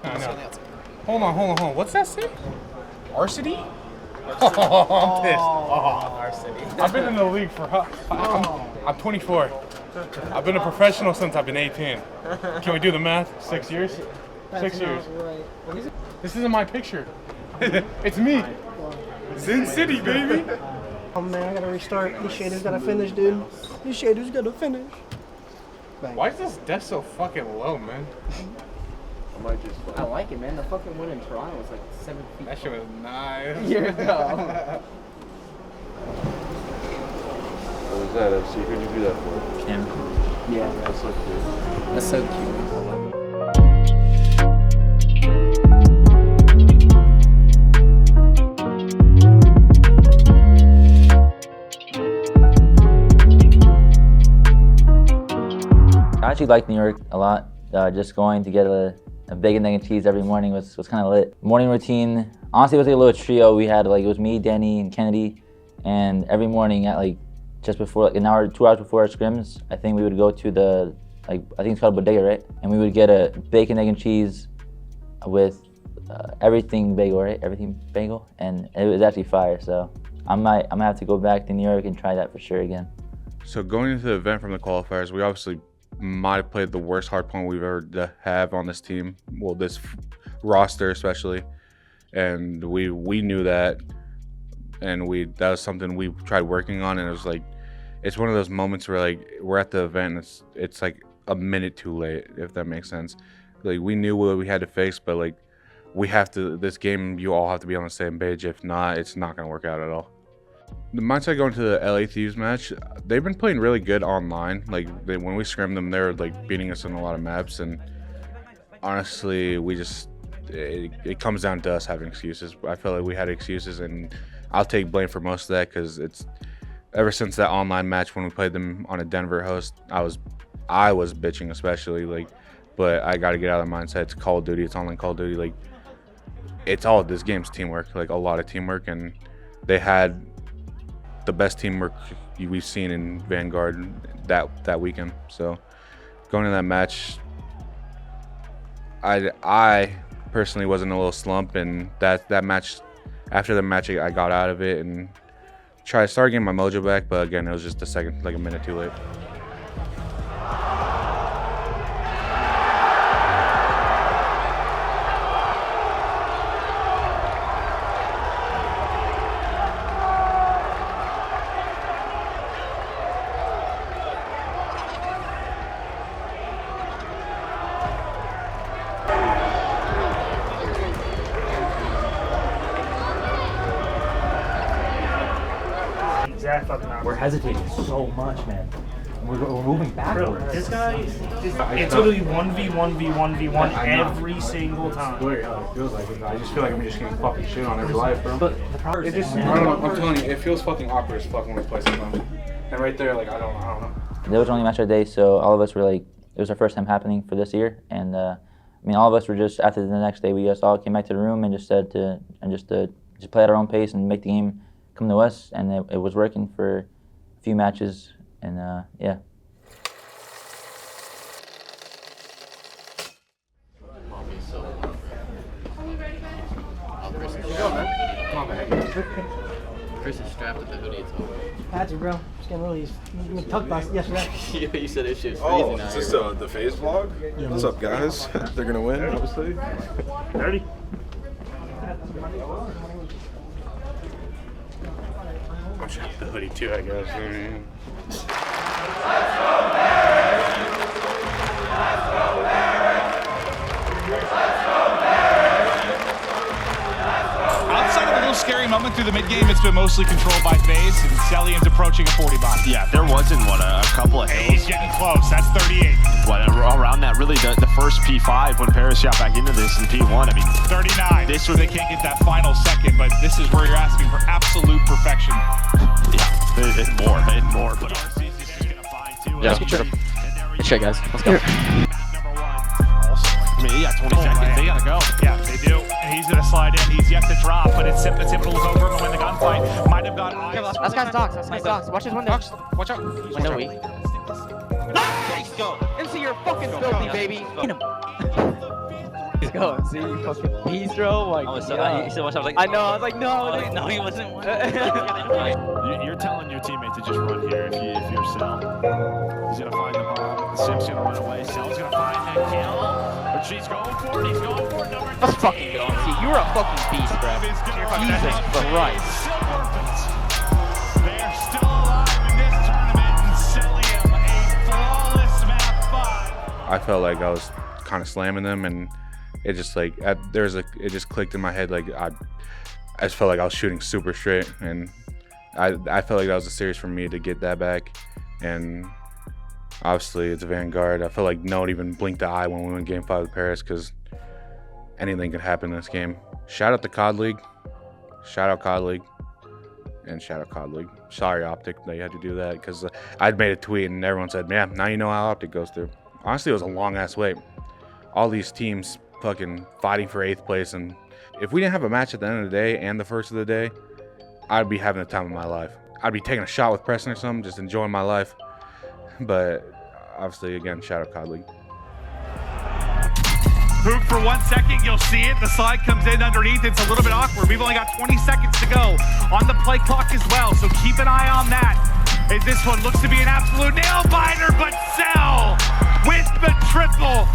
I know. Hold on. What's that say? Arcitys? Oh, I'm pissed. Oh. I've been in the league for. I'm 24. I've been a professional since I've been 18. Can we do the math? 6 years? 6 years. This isn't my picture. It's me. Sin City, baby. Oh man, I gotta restart. These shaders gotta finish, dude. These shaders gotta finish. Bang. Why is this desk so fucking low, man? I like it, man. The fucking one in Toronto was like 7 feet. That shit was nice. Years ago. What was that, FC? Who'd you do that for? Kim. Yeah. That's so cute. That's so cute. I actually like New York a lot. Just going to get a bacon, egg, and cheese every morning was kind of lit. Morning routine, honestly, it was like a little trio. We had it was me, Danny, and Kennedy, and every morning at just before, an hour, 2 hours before our scrims, I think we would go to the, I think it's called Bodega, right? And we would get a bacon, egg, and cheese with everything bagel, right? Everything bagel, and it was actually fire. So I'm gonna have to go back to New York and try that for sure again. So going into the event from the qualifiers, we obviously might have played the worst hardpoint we've ever have on this team. Well, this roster especially, and we knew that, and that was something we tried working on. And it was it's one of those moments where we're at the event, and it's like a minute too late, if that makes sense. We knew what we had to face, but we have to. This game, you all have to be on the same page. If not, it's not gonna work out at all. The mindset going to the LA Thieves match, they've been playing really good online. When we scrimmed them, they're beating us in a lot of maps, and honestly, it comes down to us having excuses. I feel like we had excuses, and I'll take blame for most of that because it's ever since that online match when we played them on a Denver host, I was bitching especially but I got to get out of the mindset. It's Call of Duty, it's online Call of Duty. This game's teamwork, a lot of teamwork, and they had the best teamwork we've seen in Vanguard that weekend. So going to that match, I personally was in a little slump, and that match, after the match, I got out of it and started getting my mojo back. But again, it was just a minute too late. We're hesitating so much, man. We're moving backwards. This guy, it's literally 1v1v1v1 every single time. Weird how it feels like it. I just feel like I'm just getting fucking shit on every life, bro. But the problem is, I don't know. I'm telling you, it feels fucking awkward as fuck when we play something. And right there, I don't know. That was only match of the day, so all of us were it was our first time happening for this year, and all of us were just, after the next day, we just all came back to the room and just said to play at our own pace and make the game come to us, and it was working for a few matches, and yeah. Chris is strapped with the hoodie. It's over. Had to, bro. Just getting released. You tucked us yesterday. You said this shit's freezing out Is here. this the FaZe vlog? Yeah, what's up, guys? They're gonna win, obviously. 30. I'm strapped the hoodie too, I guess. Outside of a little scary moment through the mid-game, it's been mostly controlled by FaZe, and Cellium's approaching a 40 bot. Yeah, there wasn't a couple of hills. He's getting close. That's 38. Around that, really, the first P5 when Paris got back into this in P1, 39. This where they can't get that final second, but this is where you're asking for absolute perfection. Yeah, and more. But RC's is just gonna find two. Yeah, good shit, guys. Let's go. Yeah, 20 seconds. They gotta go. Yeah, they do. And he's gonna slide in. He's yet to drop, but it's Simp that's able to look over him and win the gunfight. Might have got eyes. That's guy's dogs. That's guy's dogs. Watch his window. Watch out. Window weak. Nice! Go. MC, you're fucking filthy, baby. Hit him. Let's go. See, you fucking bistro. Like, I know. I was like, no. no, he wasn't. You're telling your teammate to just run here if you're Cell. He's gonna find the bomb. Simp's gonna run away. Cell's gonna find the kill. But she's going for it. He's going for it. Let's fucking go. See, you're a fucking beast, bro. Jesus Christ. They're still alive in this tournament in Cellium, a flawless map 5. I felt like I was kind of slamming them, and it just like it just clicked in my head. Like I just felt like I was shooting super straight, and I felt like that was a series for me to get that back. And obviously it's a Vanguard. I felt like no one even blinked an eye when we went Game 5 with Paris, because anything could happen in this game. Shout out to COD League. Shout out COD League. And shout out COD League. Sorry, Optic, that you had to do that, because I'd made a tweet and everyone said, man, now you know how Optic goes through. Honestly, it was a long-ass wait. All these teams fucking fighting for 8th place, and if we didn't have a match at the end of the day and the first of the day, I'd be having the time of my life. I'd be taking a shot with Preston or something, just enjoying my life. But obviously, again, shout out COD League. Hook for 1 second, you'll see it. The slide comes in underneath. It's a little bit awkward. We've only got 20 seconds to go on the play clock as well, so keep an eye on that. As this one looks to be an absolute nail biter, but Cell with the triple.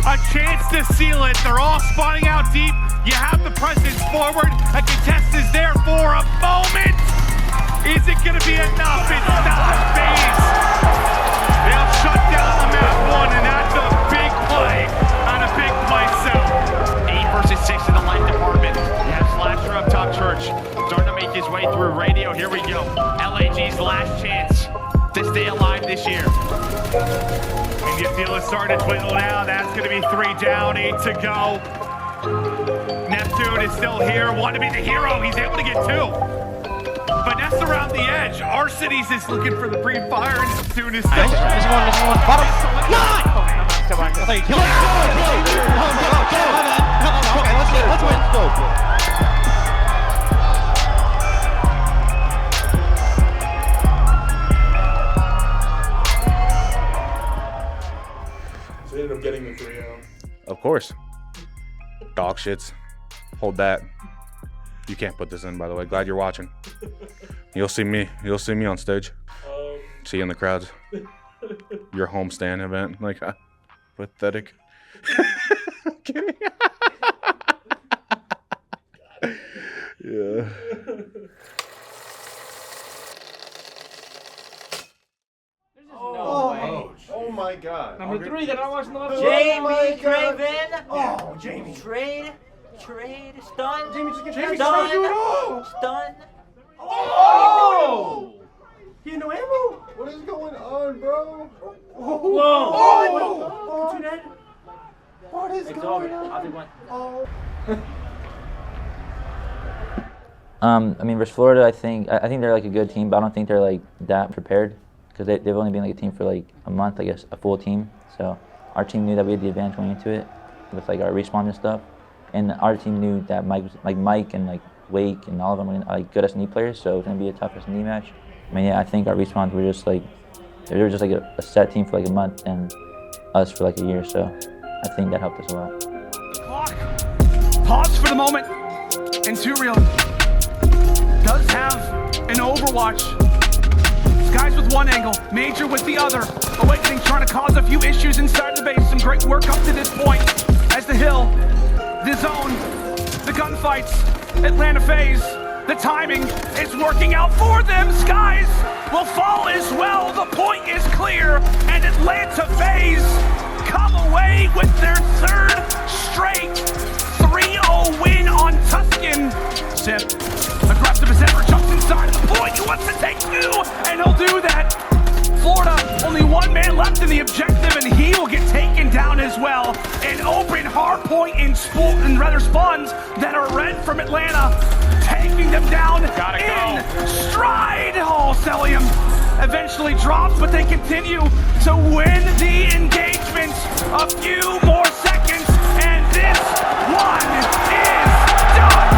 A chance to seal it. They're all spawning out deep. You have the presence forward. A contest is there for a moment. Is it going to be enough? It's not. FaZe. They'll shut down the map 1, and that's a big play. And a big play, Cell. 8 versus 6 in the light department. You have Slasher up top, Church starting to make his way through radio. Here we go. LAG's last chance to stay alive this year. And you feel it starting to dwindle now. That's going to be 3 down, 8 to go. Neptune is still here. Want to be the hero. He's able to get 2. Vanessa around the edge. Arcitys is looking for the pre-fire, and Neptune is still there. There's one. Bottom. Nine! Okay, let's win. Go. So they ended up getting the 3-0. Of course. Dog shits. Hold that. You can't put this in, by the way. Glad you're watching. You'll see me. You'll see me on stage. See you in the crowds. Your homestand event. Like, pathetic. I'm kidding. Yeah. Oh my God. Number 3 that I watched the left. Jamie Craven. Oh, Jamie. Trade. Stun. Jamie just gets Jamie stun. tried to do it all. Stun. Oh! He had no ammo. What is going on, bro? Oh! Too dead. What is It's going over. on? Oh. I mean, versus Florida, I think they're like a good team, but I don't think they're like that prepared, because they've only been like a team for like a month, I guess, a full team. So our team knew that we had the advantage going into it with like our respawn and stuff, and our team knew that Mike and like Wake and all of them were like good S&D players, so it was gonna be a tough S&D match. I mean, yeah, I think our respawns were just like a set team for like a month, and us for like a year. So I think that helped us a lot. Clock. Pause for the moment. And Turiel does have an Overwatch. Guys with one angle, Major with the other. Awakening trying to cause a few issues inside the base. Some great work up to this point. As the hill, the zone, the gunfights, Atlanta FaZe. The timing is working out for them. Skies will fall as well. The point is clear, and Atlanta FaZe come away with their 3rd straight 3-0 win on Tuscan. Simp, aggressive as ever, jumps inside of the point. He wants to take 2, and he'll do that. Florida, only 1 man left in the objective, and he will get taken down as well. An open hard point in spawns that are red from Atlanta, taking them down in stride. Oh, Cellium eventually drops, but they continue to win the engagement. A few more seconds, and this one is done.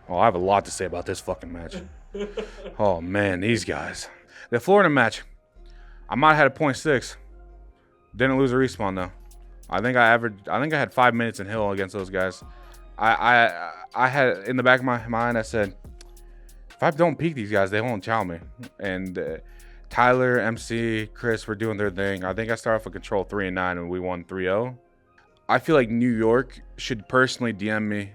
Well, I have a lot to say about this fucking match. Oh man, these guys. The Florida match, I might have had a 0.6. Didn't lose a respawn though. I think I had 5 minutes in Hill against those guys. I had in the back of my mind, I said, if I don't peek these guys, they won't chow me. And Tyler, MC, Chris were doing their thing. I think I started off with control 3-9 and we won 3-0. I feel like New York should personally DM me,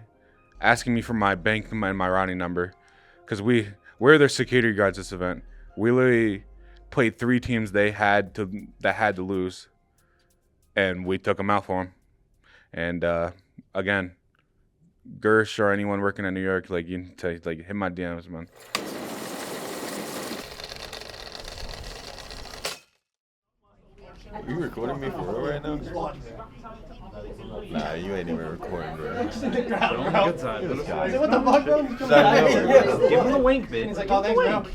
asking me for my bank and my routing number, because we're their security guards this event. We literally played 3 teams that had to lose, and we took them out for them. And again, Gersh or anyone working in New York, like you can hit my DMs, man. Are you recording me for real right now? Nah, you ain't even recording, bro. What the fuck, bro? Give him a wink, man. He's like, oh, thanks, bro.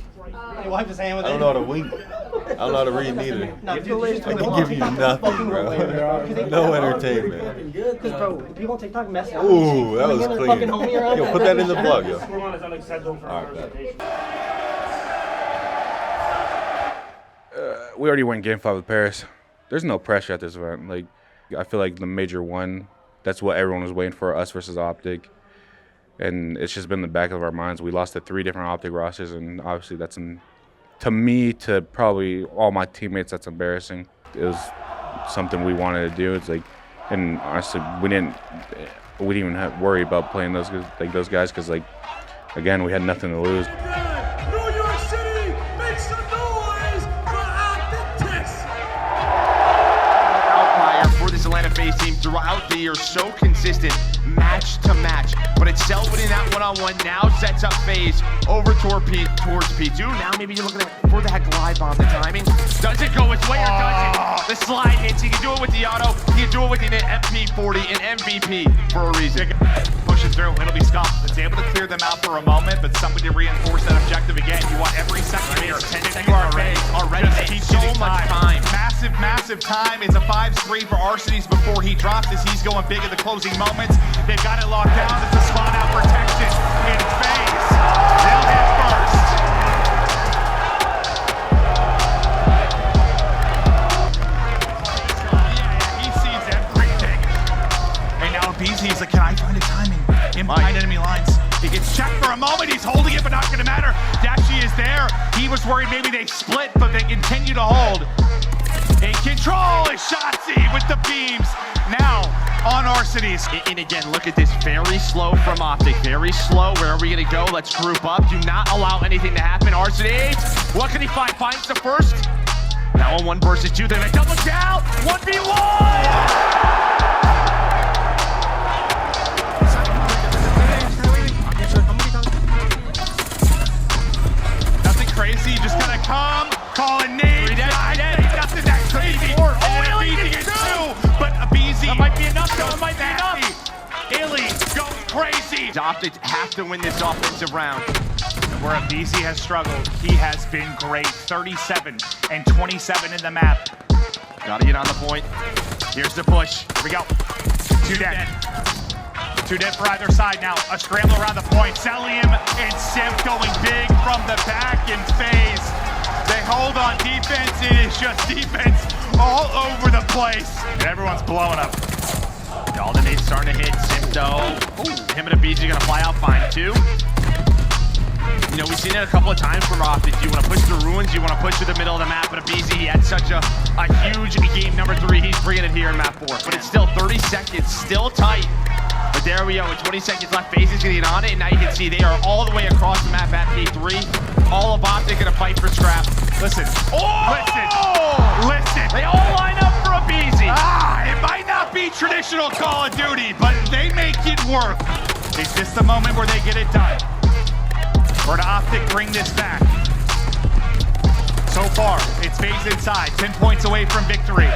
He wiped his hand with it. I don't know how to wink. I don't know how to read neither. I can give you nothing, bro. No entertainment. Because, bro, people on TikTok mess up. Ooh, that was clean. Yo, put that in the vlog, yo. Alright, We already went Game 5 with Paris. There's no pressure at this event. Like, I feel like the major one, that's what everyone was waiting for, us versus Optic. And it's just been in the back of our minds. We lost to 3 different Optic rosters, and obviously that's, to me, to probably all my teammates, that's embarrassing. It was something we wanted to do. It's like, and honestly, we didn't even have to worry about playing those guys, because, like, again, we had nothing to lose. New York City, make some noise for Atl Faze. Outlier for this Atlanta FaZe team throughout the year, so consistent, match to match. But it's Cell winning that one-on-one, now sets up FaZe over towards P2. Now maybe you're looking at where the heck glide bomb, the timing. Does it go his way or does it? The slide hits, he can do it with the auto, he can do it with the MP40 and MVP for a reason. Pushing through, it'll be Scott. It's able to clear them out for a moment, but somebody to reinforce that objective again. You want every second here. 10 seconds already. Just so much time. Massive time. It's a 5-3 for Arcitys before he drops as he's going big in the closing moments. They've got it locked down. It's a spawn out protection in FaZe. They'll hit first. Yeah, he sees everything. And now Abezy is like, can I find a timing in behind enemy lines? He gets checked for a moment. He's holding it, but not going to matter. Dashi is there. He was worried maybe they split, but they continue to hold. In control is Shotzi with the beams. Now on Arcitys. And again, look at this, very slow from Optic, very slow. Where are we gonna go? Let's group up. Do not allow anything to happen. Arcitys, what can he find? Finds the first. Now on 1 versus 2, they're gonna double down. 1v1! Crazy, just gonna come, calling nades. Nothing that crazy. Abezy is 2, but Abezy. That might be enough, though. It might be enough. Illy goes crazy. Optic have to win this offensive round. Where Abezy has struggled, he has been great. 37 and 27 in the map. Gotta get on the point. Here's the push. Here we go. 2 dead. 2 dead for either side now. A scramble around the point. Cellium and Simp going big from the back in FaZe. They hold on defense. It is just defense all over the place. And everyone's blowing up. All the nades starting to hit. Simp though. Ooh, him and Abezy gonna fly out fine too. You know, we've seen it a couple of times from Optic. You want to push the ruins, you want to push to the middle of the map, but Abezy, he had such a huge game number 3. He's bringing it here in map 4. But it's still 30 seconds, still tight. But there we go, with 20 seconds left, FaZe is gonna get on it, and now you can see they are all the way across the map at P3. All of Optic gonna fight for scrap. Listen. Listen. They all line up for Abezy. It might not be traditional Call of Duty, but they make it work. It's just the moment where they get it done. Or to Optic bring this back. So far, it's FaZe inside, 10 points away from victory.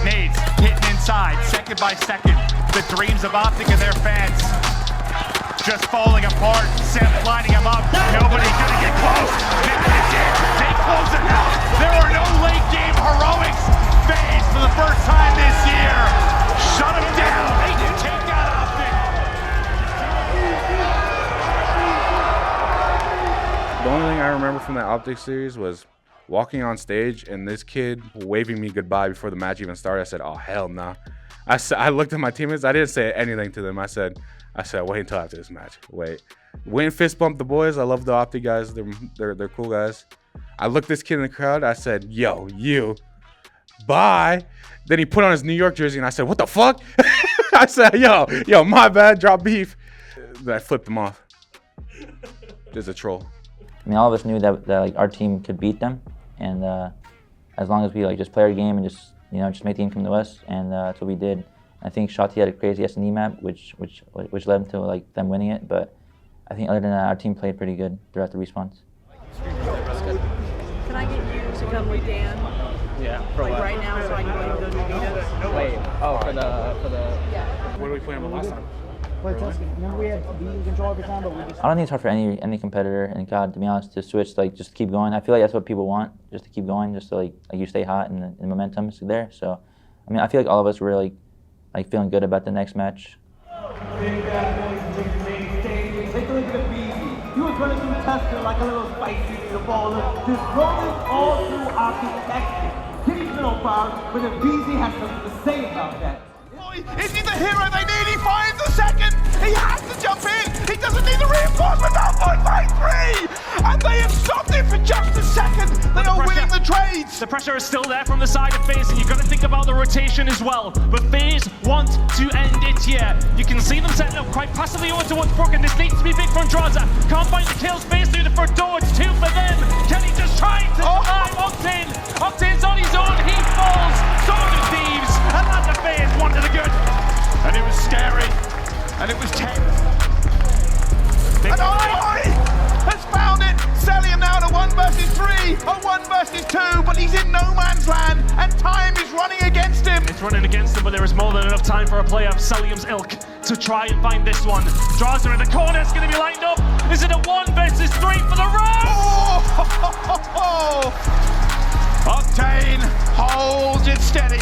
Nades hitting inside, second by second. The dreams of Optic and their fans just falling apart. Simp lining them up. Nobody's gonna get close. They close it out. There are no late game heroics. FaZe for the first time this year. Shut them down. They can take out Optic. The only thing I remember from that Optic series was walking on stage and this kid waving me goodbye before the match even started. I said, oh, hell nah. I looked at my teammates. I didn't say anything to them. I said, wait until after this match. Wait. Went and fist bumped the boys. I love the Optic guys. They're cool guys. I looked this kid in the crowd. I said, yo, you, bye. Then he put on his New York jersey and I said, what the fuck? I said, yo, my bad, drop beef. Then I flipped him off. There's a troll. I mean, all of us knew that like our team could beat them, and as long as we like just play our game and just just make the game come to us, and that's what we did. I think Shotty had a crazy S&E map, which led to like them winning it. But I think other than that, our team played pretty good throughout the response. Can I get you to come with Dan? Yeah. For like what? Right now, so I can go to the Vita. Wait. Oh, for the. Yeah. What did we play him last time? Remember we had beat control every time, but we just. I don't think it's hard for any competitor, and God, to be honest, to switch, like just keep going. I feel like that's what people want, just to keep going, just to like you stay hot and the momentum is there. So, I mean, I feel like all of us were like feeling good about the next match. Take a look at Abezy. He was running through Tusker like a little spicy little baller, just rolling all through architecture. Kitty's been on fire, but Abezy has something to say about that. Is he the hero they need? He finds the second. He has to jump in. He doesn't need the reinforcement. That one by 3. And they have stopped it for just a second. They are winning the trades. The pressure is still there from the side of FaZe, and you've got to think about the rotation as well. But FaZe want to end it here. You can see them setting up quite passively over towards Brook, and this needs to be big from Draza. Can't find the kills. FaZe through the front door. It's 2 for them. Kenny just trying to survive. Octane. Octane's on his own. He falls. So do Thieves. And that's the FaZe one to the good. And it was scary. And it was tense. And Oi has found it. Cellium now at a 1 versus 3, a 1 versus 2, but he's in no man's land, and time is running against him. It's running against him, but there is more than enough time for a player of Cellium's ilk to try and find this one. Draza in the corner, it's going to be lined up. Is it a 1 versus 3 for the round? Oh! Octane holds it steady.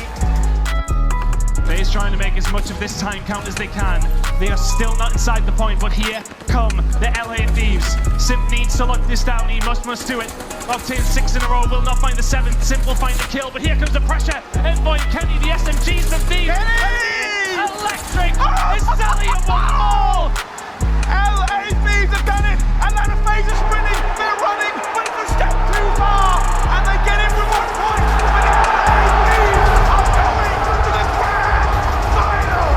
FaZe trying to make as much of this time count as they can. They are still not inside the point, but here come the LA Thieves. Simp needs to lock this down, he must do it. Octane 6 in a row, will not find the 7th. Simp will find the kill, but here comes the pressure. Envoy, Kenny, the SMGs from Thieves. Electric! It's Cellium one more! LA Thieves have done it, and now the FaZe are sprinting, they're running, but it's a step too far, and they get it from 1 point, but the LA Thieves are going to the grand final!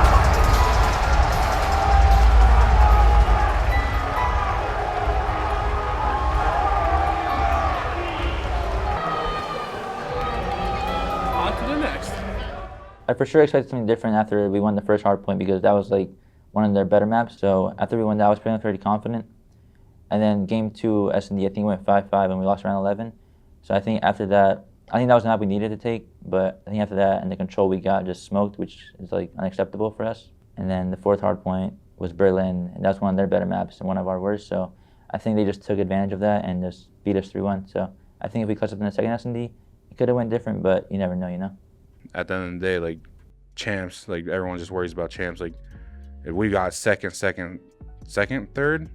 On to the next. I for sure expected something different after we won the first hardpoint, because that was like one of their better maps. So after we won that, I was pretty confident. And then game 2 S&D, I think we went 5-5 and we lost round 11. So I think after that, I think that was the map we needed to take. But I think after that and the control we got just smoked, which is like unacceptable for us. And then the 4th hardpoint was Berlin, and that's one of their better maps and one of our worst. So I think they just took advantage of that and just beat us 3-1. So I think if we clutched up in the second S&D, it could have went different, but you never know, you know? At the end of the day, like champs, like everyone just worries about champs. Like if we got second, third,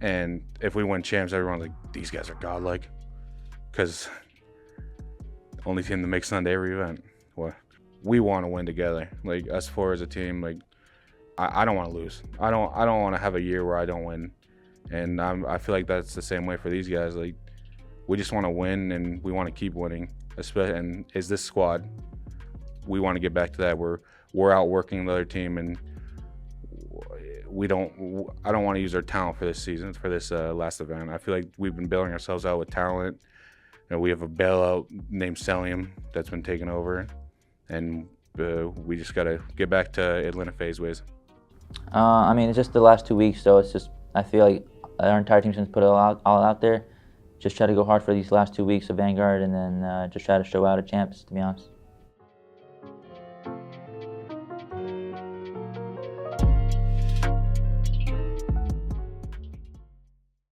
and if we win champs, everyone's like, these guys are godlike, because only team that makes Sunday every event. Well, we want to win together. Like us 4 as a team, like I don't want to lose. I don't want to have a year where I don't win, and I feel like that's the same way for these guys. Like we just want to win, and we want to keep winning. Especially, and is this squad, we want to get back to that. We're outworking the other team, and I don't want to use our talent for this season, for this last event. I feel like we've been building ourselves out with talent. We have a bailout named Cellium that's been taken over, and we just got to get back to Atlanta FaZe ways. I mean, it's just the last 2 weeks, so it's just, I feel like our entire team's put it all out there. Just try to go hard for these last 2 weeks of Vanguard, and then just try to show out at champs, to be honest.